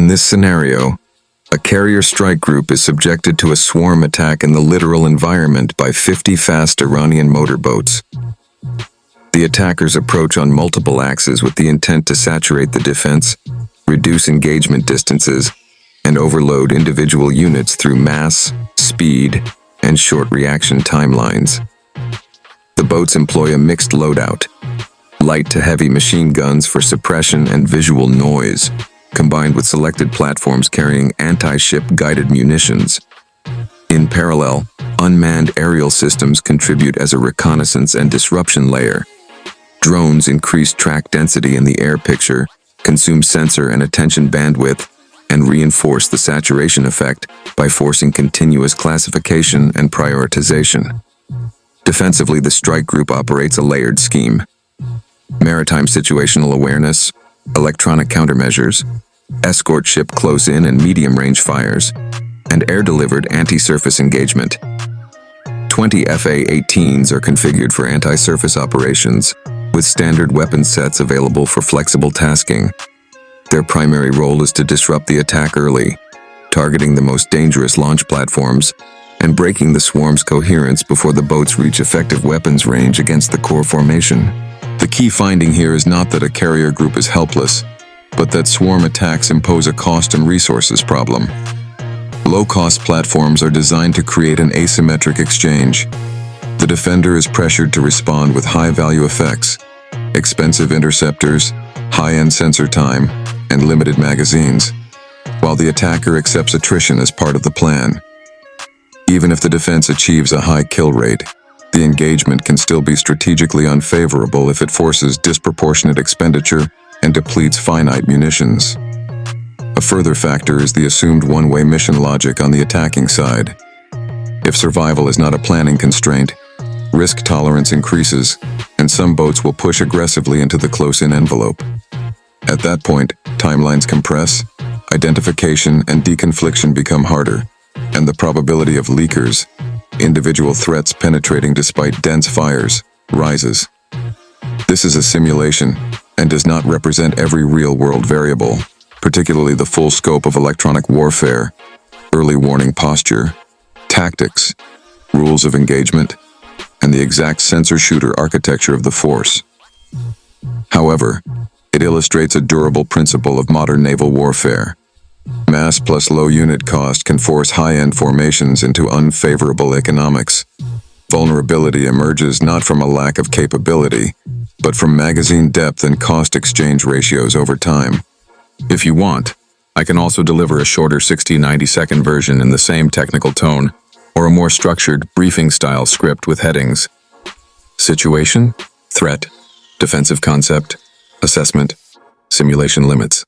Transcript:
In this scenario, a carrier strike group is subjected to a swarm attack in the littoral environment by 50 fast Iranian motorboats. The attackers approach on multiple axes with the intent to saturate the defense, reduce engagement distances, and overload individual units through mass, speed, and short reaction timelines. The boats employ a mixed loadout, light to heavy machine guns for suppression and visual noise, combined with selected platforms carrying anti-ship guided munitions. In parallel, unmanned aerial systems contribute as a reconnaissance and disruption layer. Drones increase track density in the air picture, consume sensor and attention bandwidth, and reinforce the saturation effect by forcing continuous classification and prioritization. Defensively, the strike group operates a layered scheme. Maritime situational awareness, electronic countermeasures, escort ship close-in and medium-range fires, and air-delivered anti-surface engagement. 20 FA-18s are configured for anti-surface operations, with standard weapon sets available for flexible tasking. Their primary role is to disrupt the attack early, targeting the most dangerous launch platforms, and breaking the swarm's coherence before the boats reach effective weapons range against the core formation. The key finding here is not that a carrier group is helpless, but that swarm attacks impose a cost and resources problem. Low-cost platforms are designed to create an asymmetric exchange. The defender is pressured to respond with high-value effects, expensive interceptors, high-end sensor time, and limited magazines, while the attacker accepts attrition as part of the plan. Even if the defense achieves a high kill rate, the engagement can still be strategically unfavorable if it forces disproportionate expenditure and depletes finite munitions. A further factor is the assumed one-way mission logic on the attacking side. If survival is not a planning constraint, risk tolerance increases, and some boats will push aggressively into the close-in envelope. At that point, timelines compress, identification and deconfliction become harder, and the probability of leakers, individual threats penetrating despite dense fires, rises. This is a simulation and does not represent every real-world variable, particularly the full scope of electronic warfare, early warning posture, tactics, rules of engagement, and the exact sensor-shooter architecture of the force. However, it illustrates a durable principle of modern naval warfare. Mass plus low unit cost can force high-end formations into unfavorable economics. Vulnerability emerges not from a lack of capability, but from magazine depth and cost exchange ratios over time. If you want, I can also deliver a shorter 60-90-second version in the same technical tone, or a more structured, briefing-style script with headings: situation, threat, defensive concept, assessment, simulation limits.